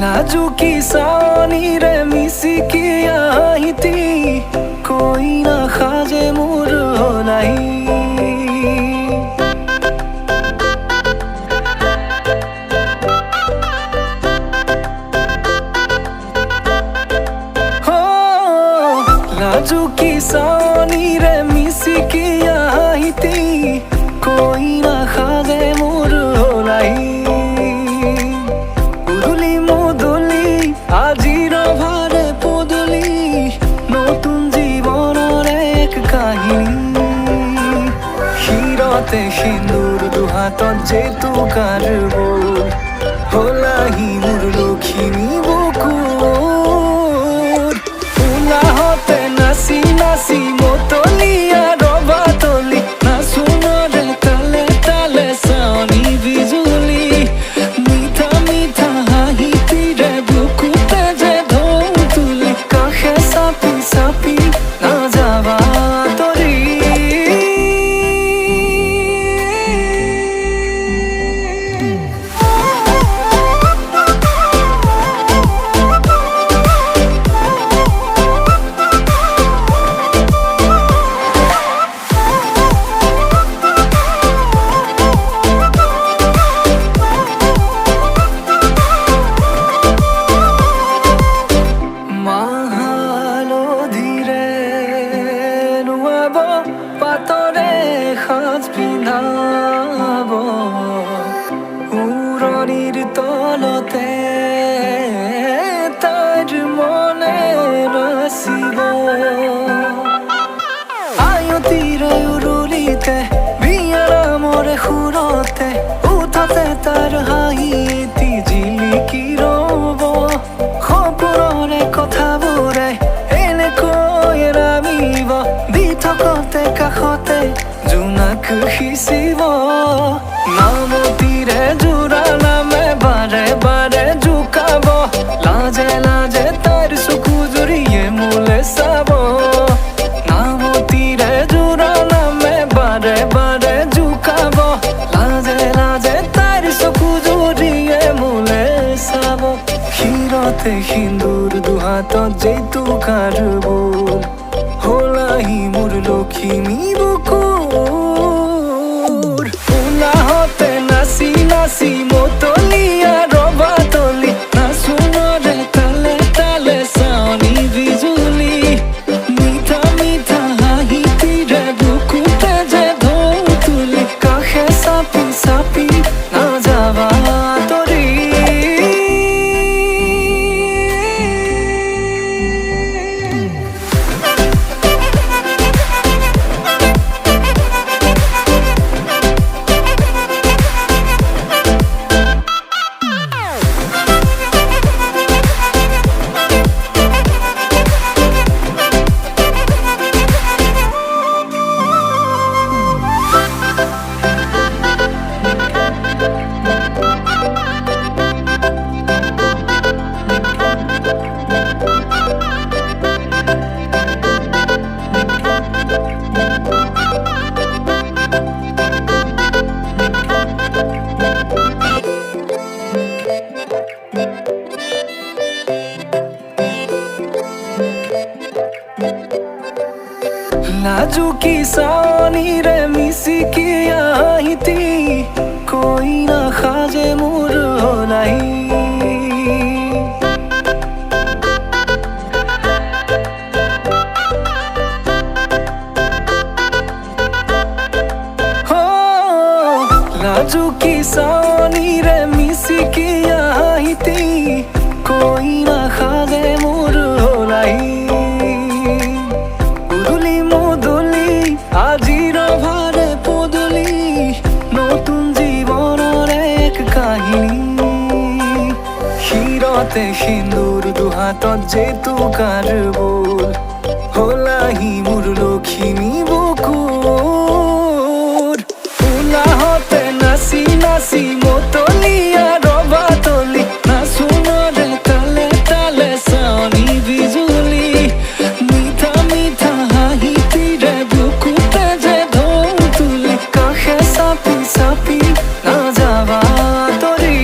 लाजू की सानी रे मिसी की आई थी कोई ना खाजे मुर हो नहीं हो लाजू की सानी रे मिसी की आई थी कोई ना खाजे मुर हो नहीं আজির ভারে পদলি নতুন জীবনের এক কাহিনী হিরতে সিন্দুর দুহাতত যেতু কারব হলাহি মোর লখিমী বুকুর উলাহতে নাচি নাচি মতলিয়া রবা তলি নাচুনরে তালে তালে চাৱনি বিজুলি মিঠা মিঠা হাঁহি তীৰে sapi na java tori পাতৰে সাজ পিন্ধাব উৰণিৰ তলতে তাইৰ মনে নাচিব আয়তিৰ উৰুলিতে বিয়াৰ মৰে সুৰতে উঠতে তাৰ হাঁহি এটি জিলিকি ৰব সপোনৰে কথাবোৰে এনেকৈ নামিব দি থকতে কাষতে জোনাক সিঁচিব নামতিৰে জোৰা নামে বাৰে বাৰে জোকাব লাজে লাজে তাইৰ চকু জুৰিয়ে মোলে চাব নামতিৰে জোৰা নামে বাৰে বাৰে জোকাব লাজে লাজে তাইৰ চকু জুৰিয়ে মোলে চাব হিৰতে সিন্দুৰ দুহাতত যেতু কাৰব হলাহি মোৰ লখিমী বুকুৰ উলাহতে নাচি নাচি মতলিয়া ৰবা তলি নাচুনৰে তালে তালে চাৱনি বিজুলি মিঠা মিঠা হাঁহি তীৰে বুকুতে যে ঢৌ তুলি কাষে চাপি চাপি না যাবা তৰি लाजू की सानी रे मिसी की आई थी कोई ना खाजे मुर हो नहीं हो लाजू की सानी रे मिसी की आई थी कोई ना खाजे मुर हो नहीं আজির ভারে পদলি নতুন জীবনের এক কাহিনী হিরতে সিন্দুর দুহাতত যেতু কারব হলাহি মোর লখিমী বুকুর উলাহতে নাচি নাচি মতলিয়া রবা তলি নাচুনরে তালে তালে চাৱনি বিজুলি মিঠা মিঠা হাঁহি তীৰে বুকুতে যে ঢৌ তুলি কাষে চাপি চাপি না যাবা তৰি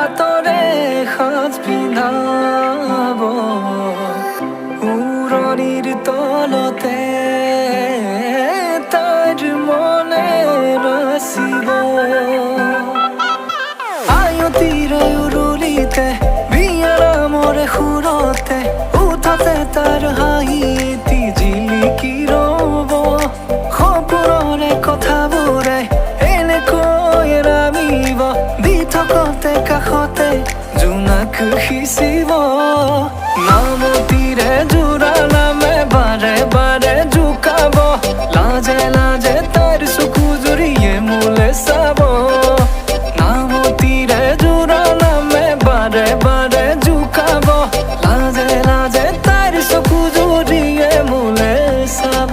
পাতৰে সাজ পিন্ধাব উৰণিৰ তলতে তাইৰ মনে নাচিব আয়তিৰ উৰুলিতে বিয়াৰ আমৰে সুৰতে উঠাতে তাৰ হাঁহি এটি জিলিকি ৰ'ব সপোনৰে কথাবোৰে এনেকৈ নামিব দি থকতে কাষতে জোনাক সিঁচিব নামতিৰে জোৰা নামে বাৰে বাৰে জোকাব লাজে লাজে তাইৰ চকু জুৰিয়ে মোলে চাব নামতিৰে জোৰা নামে বাৰে বাৰে জোকাব লাজে লাজে তাইৰ চকু জুৰিয়ে মোলে চাব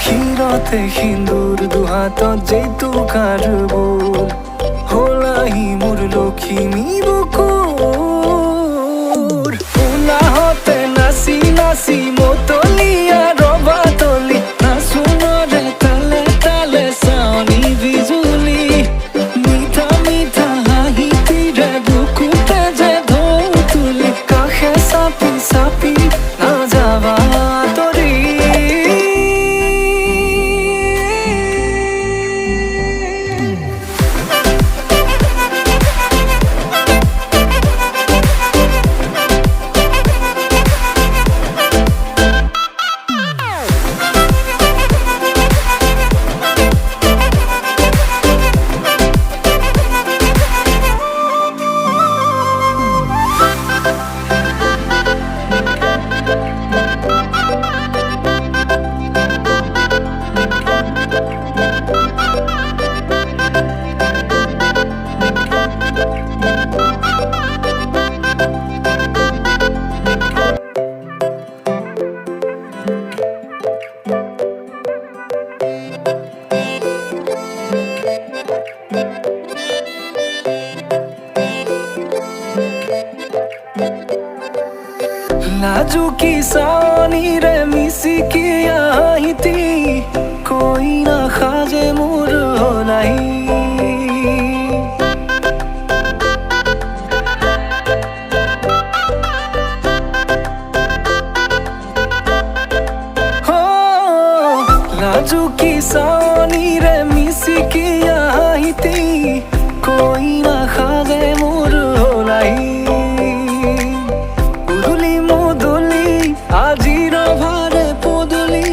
শিৰতে সিন্দুৰ দুহাতত জেতুকাৰ বোল হলাহি মোৰ লখিমী বুকুৰ উলাহতে নাচি নাচি মতলীয়া ৰবা তলি নাচোনৰে তালে তালে চাৱনি বিজুলি মিঠা মিঠা হাঁহিটিৰে বুকুতে যে ঢৌ তুলি কাষে চাপি চাপি নাযাবা তৰি লাজুকী চাৱনিৰে মিচিকি আহিতি কৈ নাসাজে মোৰ হলাই লাজুকী চাৱনিৰে মিচিকি আহিতি কৈ নাসাজে মোৰ হলাই আজিৰ ভাৰে পদূলি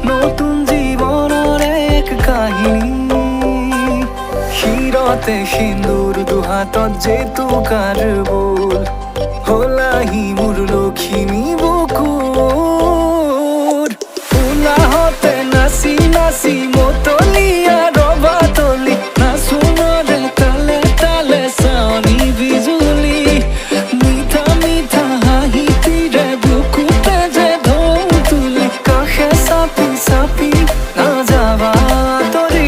নতুন জীৱনৰ এক কাহিনী শিৰতে সিন্দুৰ দুহাতত জেতুকাৰ বোল হলাহি মোৰ লখিমী বুকুৰ উলাহতে নাচি নাচি মতলীয়া ৰবা তলি নাচোনৰে তালে তালে চাৱনি বিজুলি মিঠা মিঠা হাঁহিটিৰে চাপি চাপি নাযাবা তৰি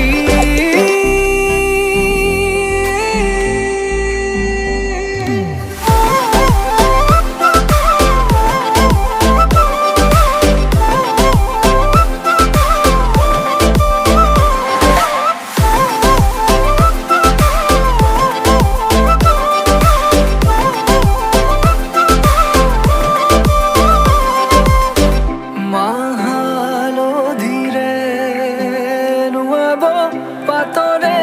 পাতৰে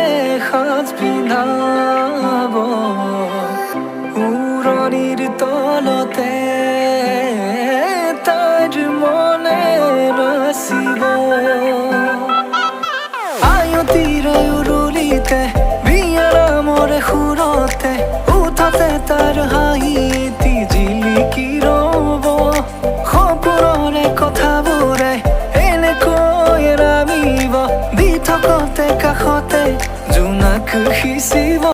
সাজ পিন্ধাব উৰণিৰ তলতে তাইৰ মনে নাচিব আয়তিৰ উৰুলিতে বিয়াৰ আমৰে সুৰতে উঠাতে তাৰ হাঁহি এটি জিলিকি ৰ'ব সপোনৰে কথাবোৰে এনেকৈ নামিব দি থকতে কাষতে জোনাক সিঁচিব